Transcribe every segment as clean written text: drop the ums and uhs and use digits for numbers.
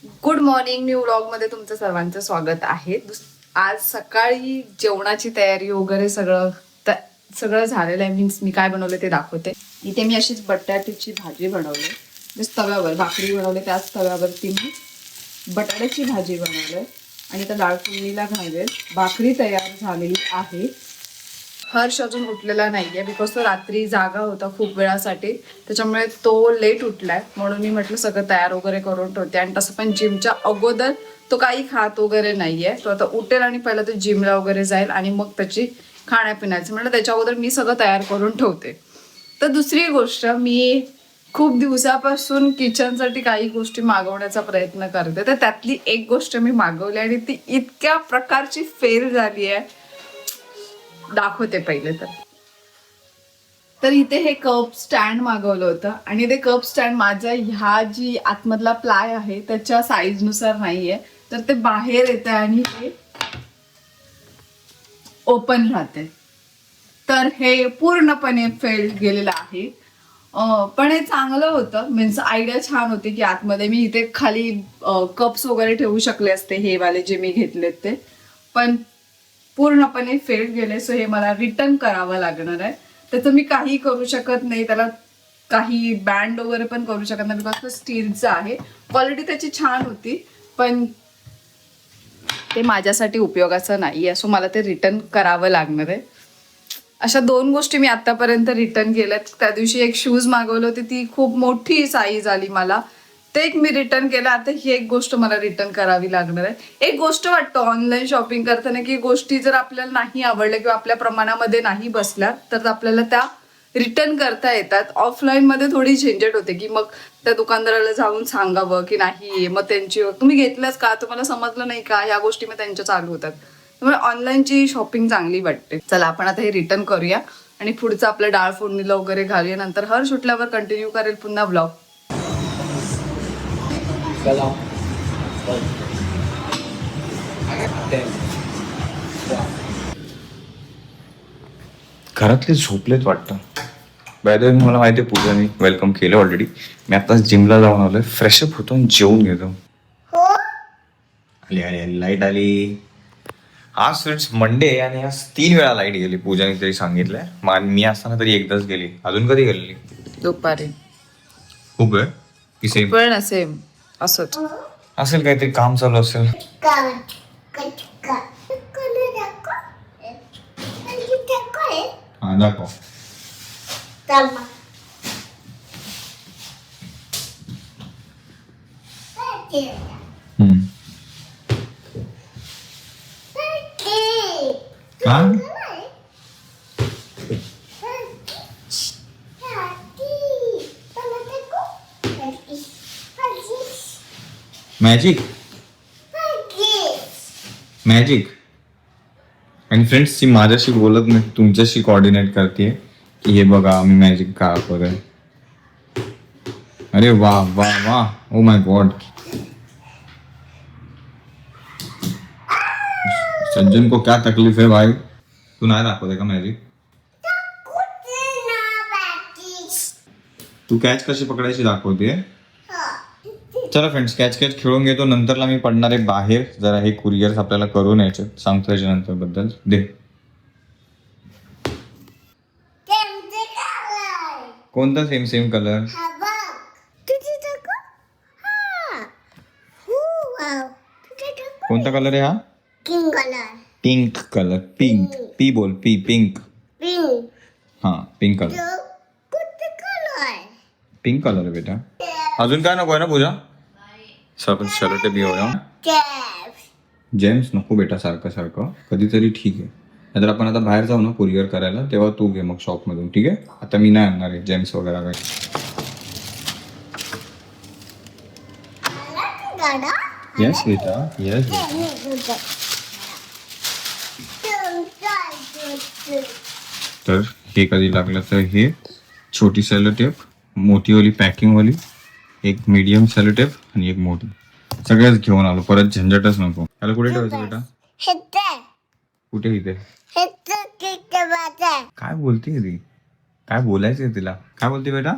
Good morning. New व्लॉगमध्ये तुमचं सर्वांचं स्वागत आहे. आज सकाळी जेवणाची तयारी वगैरे सगळं झालेलं आहे. मीन्स मी काय बनवलं ते दाखवते. इथे मी अशीच बटाट्याची भाजी बनवली, जस्ट तव्यावर भाकरी बनवली, त्याच तव्यावरती मी बटाट्याची भाजी बनवली आणि त्या डाळ फोडणीला घालेल. भाकरी तयार झालेली आहे. हर्ष अजून उठलेला नाहीये बिकॉज तो रात्री जागा होता खूप वेळासाठी, त्याच्यामुळे तो लेट उठलाय. म्हणून मी म्हटलं सगळं तयार वगैरे करून ठेवते. आणि तसं पण जिमच्या अगोदर तो काही खात वगैरे नाहीये. तो आता उठेल आणि पहिला तो जिमला वगैरे जाईल आणि मग त्याची खाण्यापिण्याचं म्हटलं त्याच्या अगोदर मी सगळं तयार करून ठेवते. तर दुसरी गोष्ट, मी खूप दिवसापासून किचनसाठी काही गोष्टी मागवण्याचा प्रयत्न करते. तर त्यातली एक गोष्ट मी मागवली आणि ती इतक्या प्रकारची फेल झाली आहे, दाखवते पहिले तर इथे हे कप स्टँड मागवलं होतं आणि ते कप स्टँड माझ्या ह्या जी आतमधला प्लाय आहे त्याच्या साईज नुसार नाहीये, तर ते बाहेर येते आणि हे ओपन राहते. तर हे पूर्णपणे फेल गेलेलं आहे. पण हे चांगलं होतं, मीन्स आयडिया छान होती की आतमध्ये मी इथे खाली कप्स वगैरे ठेवू शकले असते, हे वाले जे मी घेतलेत ते. पण पूर्णपणे फेल गेले. सो हे मला रिटर्न करावं लागणार आहे. त्याचं मी काही करू शकत नाही, त्याला काही बँड वगैरे पण करू शकत नाही बिकॉज तो स्टीलचं आहे. क्वालिटी त्याची छान होती पण ते माझ्यासाठी उपयोगाचं नाही आहे. सो मला ते रिटर्न करावं लागणार आहे. अशा 2 गोष्टी मी आतापर्यंत रिटर्न केल्यात. त्या दिवशी एक शूज मागवलं होते, ती खूप मोठी साईज आली मला, ते एक मी रिटर्न केलं. आता ही एक गोष्ट मला रिटर्न करावी लागणार आहे. एक गोष्ट वाटतं ऑनलाईन शॉपिंग करताना की गोष्टी जर आपल्याला नाही आवडल्या किंवा आपल्या प्रमाणामध्ये नाही बसल्या तर आपल्याला त्या रिटर्न करता येतात. ऑफलाईनमध्ये थोडी झंझट होते की मग त्या दुकानदाराला जाऊन सांगावं की नाही, मग त्यांची तुम्ही घेतलंच का, तुम्हाला समजलं नाही का, ह्या गोष्टी मग त्यांच्या चालू होतात. त्यामुळे ऑनलाईनची शॉपिंग चांगली वाटते. चला आपण आता हे रिटर्न करूया आणि पुढचं आपलं डाळ फोडणीला वगैरे घालूया. नंतर हर्ष उठल्यावर कंटिन्यू करेल पुन्हा ब्लॉग. घरातले झोपलेत वाटतं. बाय द वे मला माहिती आहे पूजाने वेलकम केलं ऑलरेडी. मी आताच जिमला जाऊन आलोय, फ्रेशअप होतो आणि जेवून घेतो. आली आली आली लाईट आली. आज फ्रेंड्स मंडे आणि आज 3 वेळा लाईट गेली. पूजाने तरी सांगितलंय, मी असताना तरी एकदाच गेली. अजून कधी गेलेली? दुपारी. खूप वेळ की सेम? वेळ नसेल असंच असेल, काहीतरी काम चालू असेल. हा दाखव. Magic magic. आणि फ्रेंड्स ती माझ्याशी बोलत नाही, तुमच्याशी कोऑर्डिनेट करते की हे बघा आम्ही मॅजिक का करूया. अरे वा वा वा, ओ माय गॉड. सज्जन को क्या तकलीफ है भाई? तू नाही दाखवते का मॅजिक? तू कॅच कशी पकडायची दाखवते. चला फ्रेंड्स, कॅच खेळून घेतो. नंतरला मी पडणार आहे बाहेर, जरा हे कुरिअर्स आपल्याला करून यायचे, सांगतो याच्यानंतर बद्दल. दे. कोणता सेम सेम कलर? कोणता कलर आहे हा? Pink colour. पिंक. पी बोल. पिंक. हा पिंक कलर. पिंक कलर आहे बेटा. अजून काय नको आहे ना पूजा? शर्ट घेऊया. जेम्स नको बेटा, सारखं सारखं कधीतरी ठीक आहे. नाहीतर आपण आता बाहेर जाऊ ना कुरिअर करायला, तेव्हा तू घे मग शॉपमधून, ठीक आहे? आता मी नाही आणणार आहे जेम्स वगैरे काही. येस बेटा, येस बेटा. तर हे कधी लागलं तर हे छोटी सेलो टेप, मोठीवाली पॅकिंगवाली, एक मीडियम सेलो टेप आणि एक मोठी. सगळ्याच घेऊन आलो, परत झंझटच नको. त्याला कुठे ठेवायचं बेटा? कुठे? इथे. काय बोलते ती? काय बोलायचंय तिला? काय बोलते बेटा?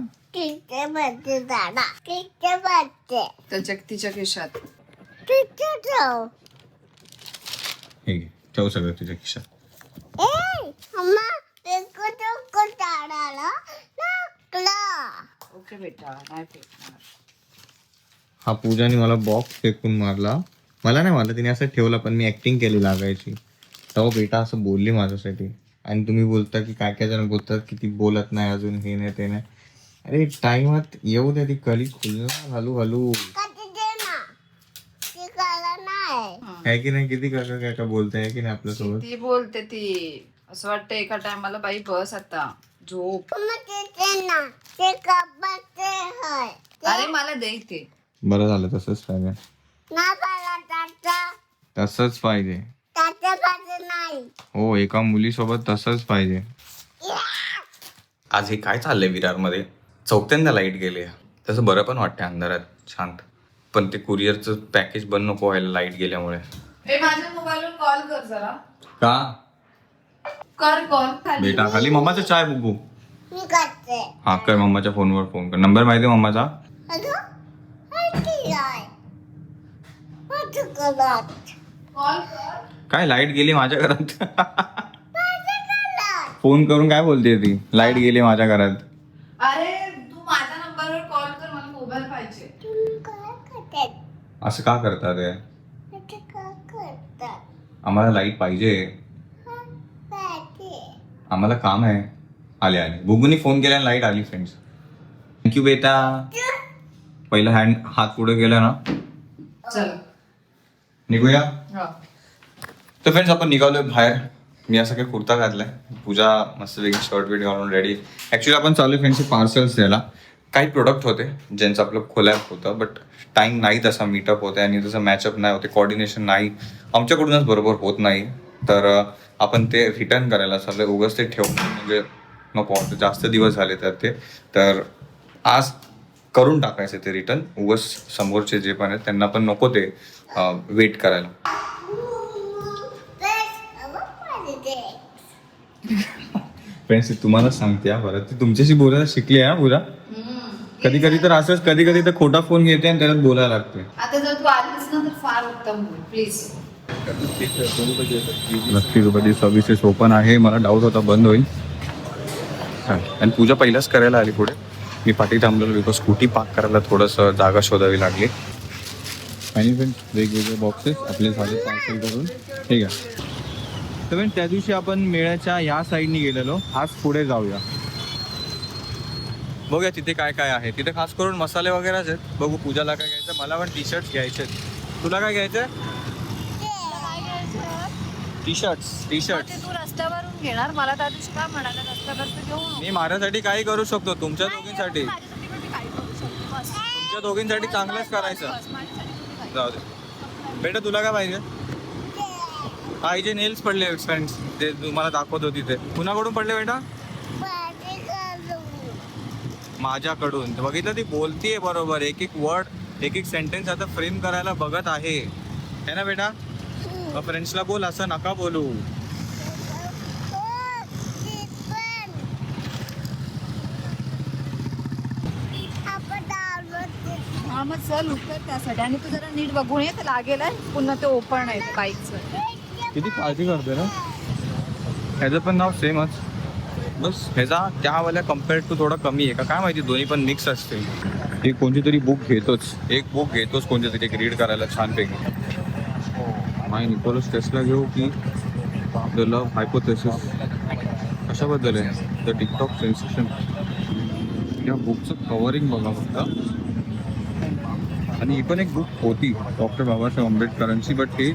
त्याच्या तिच्या खिशात. हे घे, ठेव सगळं तुझ्या खिशात. ओके बेटा, नाही फेकणार. हा पूजाने मला बॉक्स फेकून मारला. मला नाही मारला, तिने असं ठेवला, पण मी ऍक्टिंग केली लागायची. तेव्हा बेटा असं बोलली माझ्यासाठी. आणि तुम्ही बोलता की काय काय जण बोलतात की ती बोलत नाही अजून, हे नाही ते नाही. अरे टाइमात येऊ द्या, ती कली खुलणार हळूहळू. आहे की नाही? किती काका काका बोलताय की नाही आपल्यासोबत? ती बोलते ती. असं वाटतं एका टायमाला बाई बस आता झोप. अरे मला दे ते. बरं झालं, तसंच पाहिजे. तसंच पाहिजे. हो, एका मुलीसोबत तसंच पाहिजे. आज हे काय चाललंय विरारमध्ये? चौथ्यांदा लाईट गेली. तसं बरं पण वाटतं अंधारात शांत. पण ते कुरिअरचं पॅकेज बंद नको व्हायला लाईट गेल्यामुळे. माझ्या मोबाईलवर कॉल कर जरा. का? कर कॉल. बेटा खाली मम्माचा चाय बुबू. हा कर, मम्माच्या फोनवर फोन कर. नंबर माहिती आहे मम्माचा? कॉल कर. काय लाईट गेली माझ्या घरात? फोन करून काय बोलते ती? लाईट गेली माझ्या घरात. अरे तू माझ्या नंबरवर कॉल कर, मला मोबाईल पाहिजे. असं का करतात हे? आम्हाला लाईट पाहिजे, आम्हाला काम आहे. आले आले, बुबूनी फोन केला, लाईट आली. फ्रेंड्स थँक्यू बेटा. पहिला हात पुढे गेला ना. चल निघूया. हा. तर फ्रेंड्स आपण निघालोय बाहेर. मी असं काही कुर्ता घातलाय, पूजा मस्त वेगळी शर्ट बीट घालून रेडी. ऍक्च्युली आपण चालू फ्रेंड्स पार्सल्स द्यायला. काही प्रोडक्ट होते ज्यांचं आपलं कोलॅब होतं, बट टाइम नाही तसा मीटअप होते आणि तसं मॅचअप नाही होते, कॉर्डिनेशन नाही आमच्याकडूनच बरोबर होत नाही. तर आपण ते रिटर्न करायला चाललंय. उगाच ते ठेवून म्हणजे नको, जास्त दिवस झाले तर आज करून टाकायचं ते रिटर्न. उगाच समोरचे जे पण आहेत त्यांना पण नको ते वेट करायला. फ्रेंड्स तुम्हाला सांगते हा, बरं ती तुमच्याशी बोलायला शिकली आहे पूजा. कधी कधी तर असंच, कधी कधी तर खोटा फोन घेते आणि त्याला बोलायला लागते. आता जर तू आलीस ना तर फार उत्तम होईल, प्लीज. 30 रुपयाची सर्व्हिसेस ओपन आहे. मला डाऊट होता बंद होईल. आणि पूजा पहिलाच करायला आली पुढे. मी पाठी थांबलेलो बिकॉज स्कूटी पार्क करायला थोडंसं जागा शोधावी लागली. आणि फ्रेंड्स वेगवेगळे बॉक्सेस आपले झाले पार्सल करून. ठीक आहे. तर फ्रेंड्स त्या दिवशी आपण मेळ्याच्या या साईडनी गेलेलो, आज पुढे जाऊया. बघूया तिथे काय काय आहे. तिथे खास करून मसाले वगैरेच आहेत. बघू पूजाला काय घ्यायचं. मला पण टी शर्ट्स घ्यायचे. तुला काय घ्यायचं? T shirt. तू रस्त्यावरून घेणार, मला त्या दिवशी काय म्हणाला रस्त्यावर घेऊन. मी माझ्यासाठी काही करू शकतो, तुमच्या दोघींसाठी. तुमच्या दोघींसाठी चांगलंच करायचं. जाऊ दे बेटा, तुला काय पाहिजे? हा जे नेल्स पडले फ्रेंड्स, ते तुम्हाला दाखवत होती ते. कुणाकडून पडले बेटा? माझ्याकडून. बघितलं ती बोलतीये बरोबर, एक एक वर्ड एक एक सेंटेन्स आता फ्रेम करायला बघत आहे ना बेटा. फ्रेंड्सला बोल, असं नका बोलू. हा मग चल उतर त्यासाठी. आणि तू जरा नीट बघून ये, तर लागेल पुन्हा ते ओपन आहे बाईकचं. किती काळजी करते ना. ह्याचं पण नाव सेमच, बस ह्याचा त्यावाल्या कम्पेअर टू थोडा कमी आहे का काय माहिती. दोन्ही पण मिक्स असते. एक कोणती तरी बुक घेतोच, कोणती तरी एक रीड करायला छानपैकी. माय निकोलस टेस्ला घेऊ की द लव्ह हायपोथेसिस, कशाबद्दल आहे? The TikTok sensation. या बुकचं कव्हरिंग बघा फक्त. आणि ही पण एक बुक होती डॉक्टर बाबासाहेब आंबेडकरांची, बट हे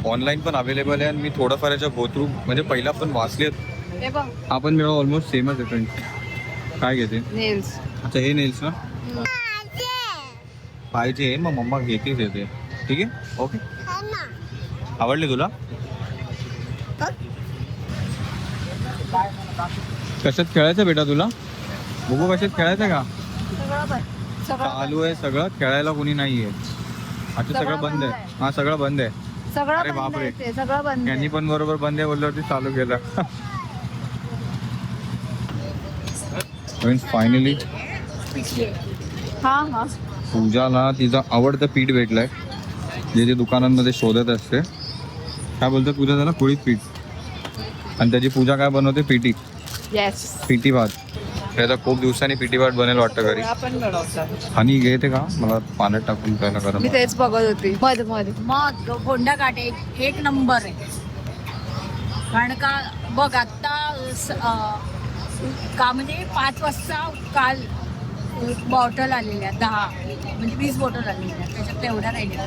ऑनलाईन पण अवेलेबल आहे. आणि मी थोडंफार याच्या गोथ्रू म्हणजे पहिला पण वाचलेत. आपण मिळवा ऑलमोस्ट सेमच आहे फ्रेंड. काय घेते? नेल्स. अच्छा हे नेल्स ना पाहिजे, मग मम्मा घेतेच येते. ठीक आहे, ओके. आवडले तुला? कशात खेळायचं बेटा तुला? बघू कशात खेळायचं का? चालू आहे सगळं, खेळायला कोणी नाहीये. आता सगळं बंद आहे. हा सगळं बंद आहे. अरे बापरे, सगळं बंद. यांनी पण बरोबर बंद आहे बोलल्यावरती चालू केलं. फायनली पिठी आहे. हा हा. पूजाला तिचं आवडतं पीठ भेटलंय जे ते दुकानांमध्ये शोधत असते. काय बोलतात पूजा त्याला? कुळीत पीठ. आणि त्याची पूजा काय बनवते? पिठी. येस. पिठी भात. हे आता खूप दिवसांनी पिठी भात बनेल वाटतं घरी. आपण बनवतात. आणि घेते का? मला पाण्यात टाकून प्यायला गरम. मी तेच बघत होती मध मध्ये. मग फोंडा घाट एक नंबर आहे. कारण का बघ आता का म्हणजे 5 वाजता काल बॉटल आलेल्या 10 म्हणजे 20 बॉटल आलेल्या त्याच्यात तेवढ्या राहिल्या.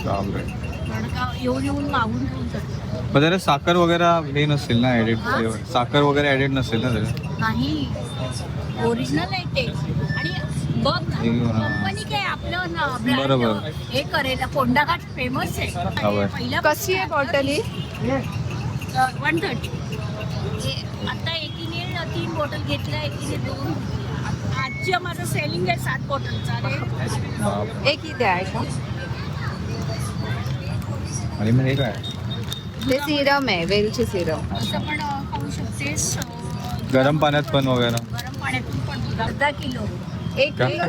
बापरे. कारण का येऊन मागून घेऊन जातो. पण त्याला साखर वगैरे हे नसेल ना ऍडेड? साखर वगैरे ऍडेड नसेल ना त्याला? नाही ओरिजिनल आहे ते. आणि बघ ना कंपनी काय आपलं ना बरोबर. brand हे करेल. फोंडा घाट फेमस आहे. हवंय. पहिल्या कशी आहे बॉटल ही? 130. आता एकीने 3 बॉटल घेतल्या, एकीने 2. आजची माझं सेलिंग आहे 7 बॉटलचा. एक इथे आहे का? आणि मग हे काय? हे सिरम आहे, वेलची सिरम. असं पण खाऊ शकतेस. गरम पाण्यात पण वगैरे? गरम पाण्यातून पण अर्धा किलो. 1 किलो.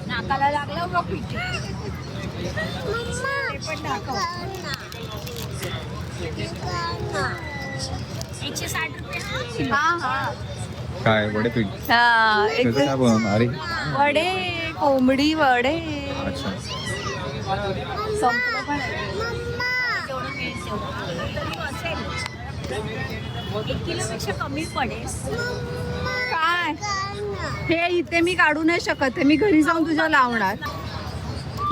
नाकाला लागलं बघ पिठी. ते पण दाखव. 160 रुपये. हा हा. काय वडे पीठ? हा त्याचं काय बनवणार? अरे वडे, कोंबडी वडे. अच्छा. संपलं पण आहे. जेवढं मिळेल तेवढं. तरी असेल 1 किलोपेक्षा कमी पडेल. काय हे इथे मी काढू नाही शकत आहे. मी घरी जाऊन तुझ्या लावणार.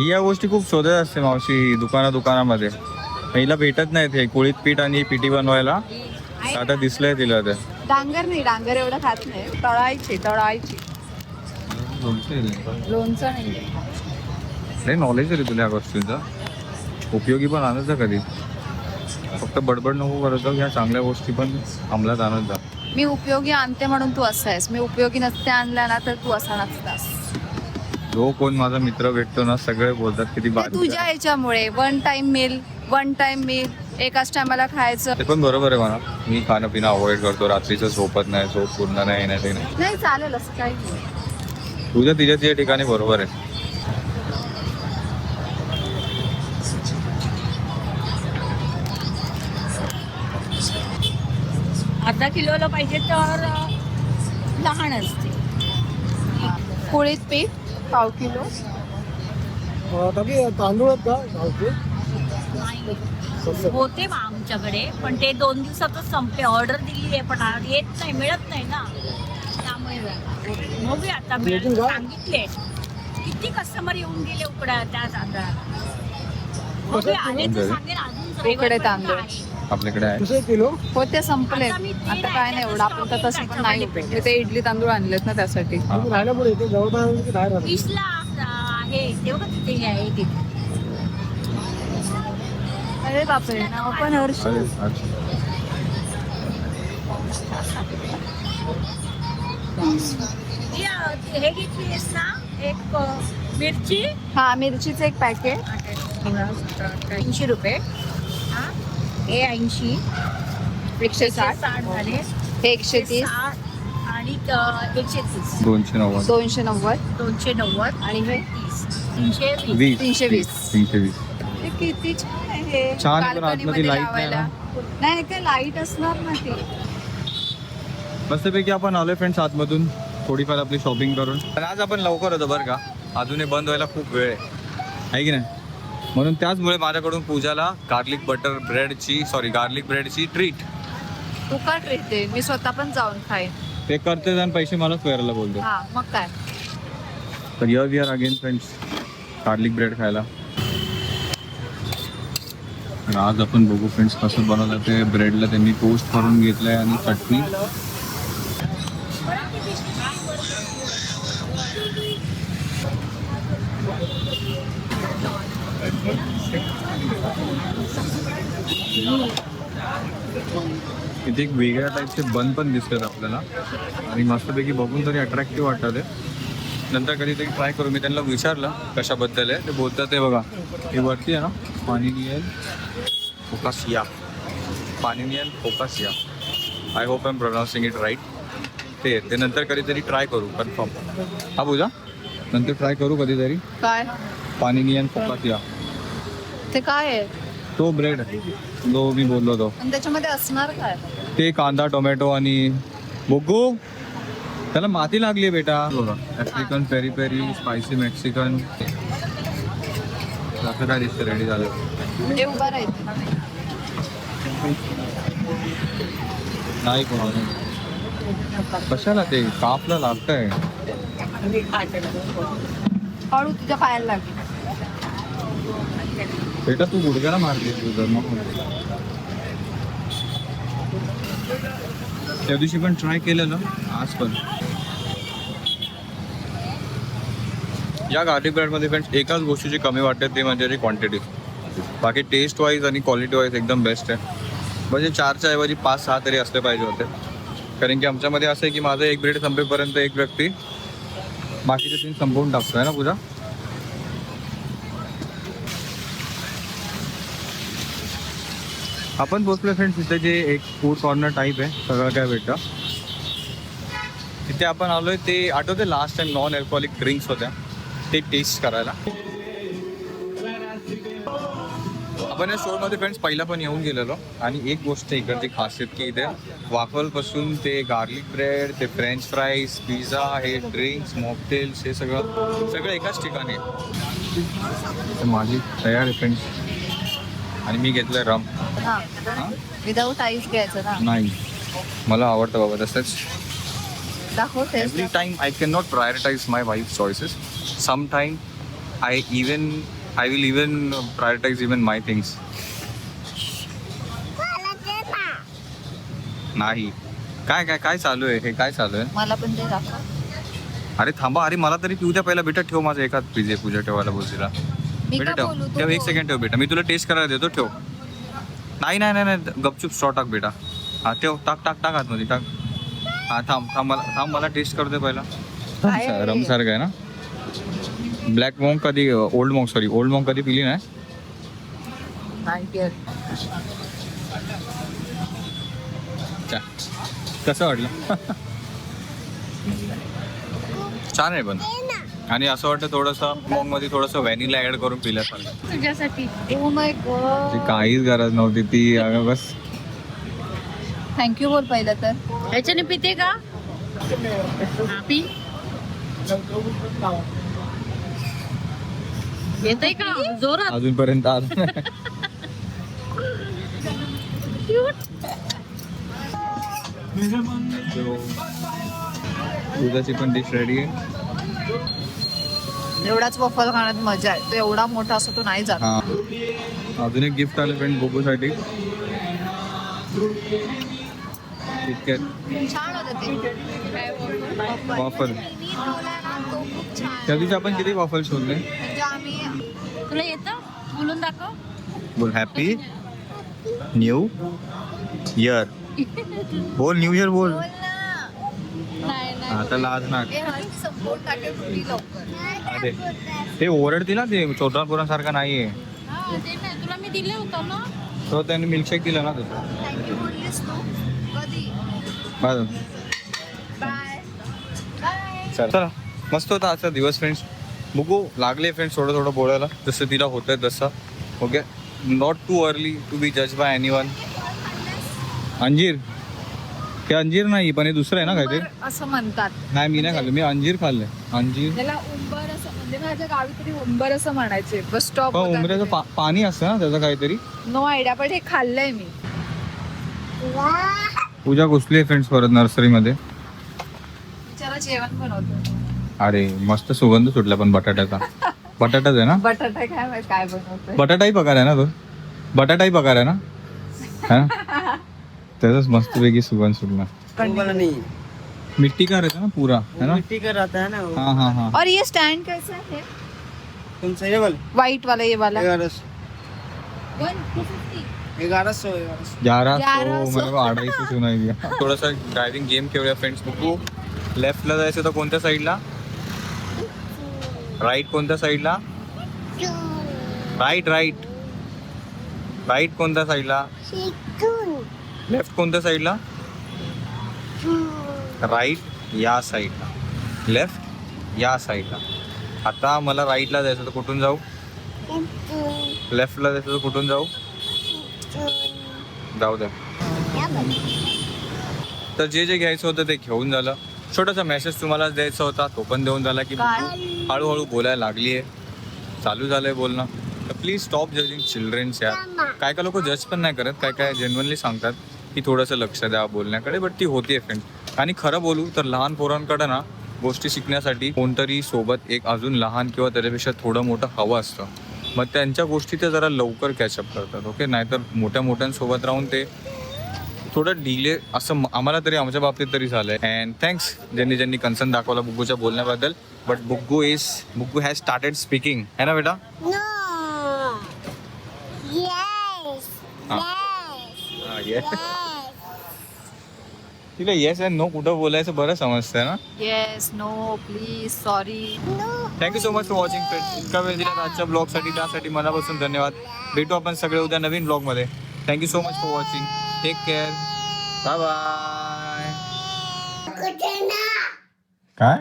या गोष्टी खूप शोधत असते मावशी दुकानामध्ये. हिला भेटत नाहीत हे कुळीत पीठ आणि पिठी बनवायला. आता दिसलंय तिला ते. डांगर नाही, डांगर एवढं खात नाही. तळायची लोणचं नाही. नॉलेज आहे रे तुला या गोष्टींचा. उपयोगी पण आणत जा कधी. फक्त बडबड नको करत जाऊ. ह्या चांगल्या गोष्टी पण अंमलात आणत जा. मी उपयोगी आणते म्हणून तू असा आहेस. मी उपयोगी नसते आणला ना तर तू असा नसतास. जो कोण माझा मित्र भेटतो ना सगळे बोलतात किती ते बारीक तुझ्या आहे. याच्यामुळे वन टाइम मील एकाच टायमाला खायचं. ते पण बरोबर आहे म्हणा. मी खाणं पिणं अवॉइड करतो. रात्रीचं झोपत नाही. झोप पूर्ण नाही येणार ते नाही. नाही चालेल असं काही नाही. तुझ्या तिच्या ठिकाणी बरोबर आहे. अर्धा किलोला पाहिजे तर लहान असते. कुळीत पीठ 1/2 किलो. तांदूळ आहेत का गावचे? होते मग आमच्याकडे पण ते 2 दिवसातच संपले. ऑर्डर दिली आहे पण येत नाही, मिळत नाही ना. त्यामुळे बघूया आता मिळत. सांगितले किती कस्टमर येऊन गेले उकड्या त्या तांदळाला. बघूया आले तर सांगेन. अजून उकडे तांदूळ आपल्याकडे आहे. कसे किलो? हो ते संपलेत. आता काय नाही एवढं. आपण तर तसं पण नाही उपयोग. ते इडली तांदूळ आणलेत ना त्यासाठी. राहायला पुढे इथे जवळपास आहे की बाहेर राहतो? 20 ला आहे तेव्हा तिथे आहे तिथे. अरे बापरे नाव पण हर्ष. अरे, अच्छा. हे घेतलीस ना एक मिरची हा मिरचीचं एक पॅकेट 80 रुपये. हा हे 80. 160. 60 झाले. हे 130. 60 आणि 130. 290. 290. 290 आणि हे 320. 320. 320. ते किती छान आहे हे. छान आहे, पण बाल्कनीमध्ये आतमध्ये light नाही लावायला. नाही ते लाईट असणार ना ते. मस्तपैकी आपण आलोय फ्रेंड्स आतमधून थोडीफार आपली शॉपिंग करून. पण आज आपण लवकर होतो बरं का. अजूनही बंद व्हायला खूप वेळ आहे की नाही. म्हणून त्याचमुळे माझ्याकडून पूजाला गार्लिक ब्रेडची ट्रीट. तू का ट्रीट दे. मी स्वतः पण जाऊन खाईन. ते करते आणि पैसे मलाच करायला बोलतो. हा मग काय. तर here we are again friends garlic bread खायला. तर आज आपण बघू फ्रेंड्स कसं बनवलं ते. ब्रेडला त्यांनी टोस्ट करून घेतलंय आणि चटणी. इथे एक वेगळ्या टाईपचे बन पण दिसतात आपल्याला आणि मस्तपैकी बघून तरी अट्रॅक्टिव्ह वाटतात ते. नंतर कधीतरी ट्राय करू. मी त्यांना विचारलं कशाबद्दल आहे. ते बोलतात ते बघा हे वरती आहे ना पाणीनियल focaccia. I hope I am pronouncing it right. ते नंतर कधीतरी ट्राय करू कन्फर्म. हा पूजा नंतर ट्राय करू कधीतरी. काय पाणीनी आणि फोकासिया ते काय आहे तो ब्रेड जो मी बोललो होतो आणि त्याच्यामध्ये असणार काय? ते कांदा टोमॅटो आणि बुग्गू त्याला माती लागली बेटा. African peri peri spicy Mexican असं काय दिसतं रेडी झालं. हे उभा राहायचं नाही कोणाला कशाला ते कापला लागतंय. हळू तुझ्या पायाला लागेल. बेटा तू गुडघ्याला मारते तुझं मग. त्या दिवशी पण ट्राय केलं ना आज पण. या गार्लिक ब्रेडमध्ये फ्रेंड्स एकाच गोष्टीची कमी वाटते ते म्हणजे क्वांटिटी. बाकी टेस्ट वाईज आणि क्वालिटी वाईज एकदम बेस्ट आहे. म्हणजे 4च्या ऐवजी 5-6 तरी असले पाहिजे होते. कारण की आमच्यामध्ये असं आहे की माझं एक ब्रेड संपेपर्यंत एक व्यक्ती बाकीचे 3 संपवून टाकतो आहे ना पूजा. आपण पोचलो फ्रेंड्स तिथे जे एक फूड कॉर्नर टाईप आहे सगळं काय भेटतं तिथे आपण आलोय. ते आठवते last time non alcoholic drinks होत्या ते टेस्ट करायला. आपण या स्टोअरमध्ये फ्रेंड्स पहिला पण येऊन गेलेलो आणि एक गोष्ट इकडची खासियत की इथे वाफलपासून ते गार्लिक ब्रेड ते फ्रेंच फ्राईज पिझ्झा हे ड्रिंक्स मॉकटेल्स हे सगळं एकाच ठिकाणी आहे. माझी तयार आहे फ्रेंड्स आणि मी घेतलंय रम. विदाऊट आईस घ्यायचं ना. नाही मला आवडतं बाबा तसंच. दाखवते Every time I cannot prioritize my wife's choices. Sometimes I will even prioritize even my things. नाही काय काय काय चालू आहे हे काय चालू आहे. मला पण ते दाखव. अरे थांबा अरे मला तरी पिऊ द्या पहिला बेटा. ठेव माझं एकाच पिझ्झे पूजा ठेवायला बोलशीला. मी बेटा का ठेव बोलू ठेव 1 सेकंड ठेव बेटा मी तुला टेस्ट करायला देतो. ठेव नाही नाही नाही नाही गपचूप स्टॉ टाक बेटा. हा ठेव टाक टाक टाक आतमध्ये टाक. हा थांब मला टेस्ट करू दे पहिला. रम सारखं आहे ना. ब्लॅक मॉन्क कधी ओल्ड मॉन्क कधी पिली नाही. अच्छा. कसं वाटलं. छान आहे पण आणि असं वाटतं थोडंसं मॉन्क मध्ये थोडंसं व्हॅनिला ऍड करून पिल्यासारखं. तुझ्यासाठी ओ माय गॉड. ती काहीच गरज नव्हती ती अगं बस. थँक्यू बोल पहिलं तर. ह्याच्याने पिते का पी येतय का जोरात. अजूनपर्यंत आलं नाही. दुधाची पण डिश रेडी आहे. एवढाच वफल खाण्यात मजा आहे. तो एवढा मोठा असतो तो नाही जात. हा अजून एक गिफ्ट आलं फ्रेंड गोगूसाठी. किटकॅट छान होतं ते वाफल. मी ठेवलाय ना तो खूप छान. त्या दिवशी आपण किती वाफल शोधले. म्हणजे आम्ही तुला येतं बोलून दाखव. बोल हॅपी न्यू इयर. बोल न्यू इयर बोल. नाही नाही आता लाज ना. हे हळदी संपवून टाकेल पुरी लवकर. अरे ते ओरडतील ना ते चोटापुरांसारखं नाहीये. हा ते नाही तुला मी दिले होतं ना. तो त्यांनी मिल्कशेक दिला ना तसं. थँक्यू बोललीस तू कधी. बरं बाय बाय. चला मस्त होता आजचा दिवस फ्रेंड्स. बघू लागले फ्रेंड्स थोडं बोलायला जसं तिला होतंय तसं. Okay not too early to be जज बाय एनीवन. अंजीर हे अंजीर नाही पण हे दुसरं आहे ना काहीतरी. उंबर असं म्हणतात. नाही मी नाही खाल्लं मी अंजीर खाल्लंय. अंजीर त्याला उंबर असं म्हणजे माझ्या गावी तरी उंबर असं म्हणायचे. बस स्टॉप पण उमऱ्याचं पाणी असतं ना त्याचं काहीतरी. नो आयडिया पण हे खाल्लंय मी. पूजा घुसली फ्रेंड्स परत नर्सरीमध्ये. बिचारा जेवण बनवतो. अरे मस्त सुगंध सुटला पण बटाट्याचा. बटाटाच आहे ना. बटाटा काय माहित काय बनवतोय. बटाटाही पकार आहे ना तो. बटाटाही पकार आहे ना. है ना त्याचाच मस्तपैकी सुगंध सुटला. मिट्टी का रहता ना पूरा है ना. मिट्टी का रहता है ना वो। हाँ हाँ हाँ. और ये स्टैंड कैसा है. तुम सही वाले व्हाइट वाला ये वाला 1100 1100 मेरे को 250 सुनाई दिया. थोडासा ड्रायव्हिंग गेम खेळूया फ्रेंड्स. बघू लेफ्टला जायचं तर कोणत्या साईडला. राईट कोणत्या साईडला. राईट राईट राईट कोणत्या साईडला. लेफ्ट कोणत्या साईडला. राईट या साईडला, लेफ्ट या साईडला. आता मला राईटला जायचं तर कुठून जाऊ, लेफ्टला जायचं तर कुठून जाऊ, जाऊ द्या. तर जे जे घ्यायचं होतं ते घेऊन झालं. छोटासा मेसेज तुम्हाला द्यायचा होता तो पण देऊन झाला की हळूहळू बोलायला लागली आहे, चालू झालंय बोलणं. तर प्लीज स्टॉप जजिंग चिल्ड्रन्स यार. काय काय लोक जज पण नाही करत, काय काय जेन्युअनली सांगतात की थोडंसं लक्ष द्या बोलण्याकडे, बट ती होती फ्रेंड. आणि खरं बोलू तर लहान पोरांकडे ना गोष्टी शिकण्यासाठी कोणतरी सोबत एक अजून लहान किंवा त्याच्यापेक्षा थोडं मोठं हवं असतं. मग त्यांच्या गोष्टी ते जरा लवकर कॅचअप करतात. ओके, नाहीतर मोठ्या मोठ्यांसोबत राहून ते थोडं डिले असं आम्हाला तरी आमच्या बाबतीत तरी झालं आहे. अँड थँक्स ज्यांनी ज्यांनी कन्सर्न दाखवला बुग्गूच्या बोलण्याबद्दल. बट बुग्गू हॅज स्टार्टेड स्पीकिंग, है ना बेटा? तिला येस अँड नो कुठं बोलायचं बरं समजतंय ना. Yes, no, please, sorry. Thank you so much for watching friends. इतका वेळ दिला आजच्या ब्लॉगसाठी, त्यासाठी मनापासून धन्यवाद. भेटू आपण सगळे उद्या नवीन ब्लॉगमध्ये. Thank you so much for watching. Take care, bye bye. काय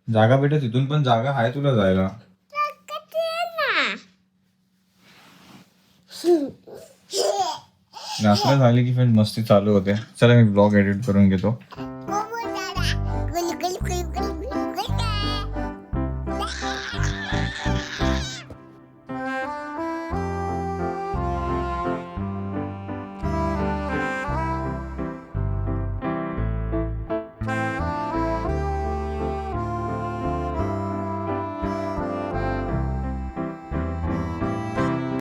जागा भेटत तिथून पण जागा आहे तुला जायला. नाश्ता झाली की फ्रेंड मस्ती चालू होते. चला मी ब्लॉग एडिट करून घेतो.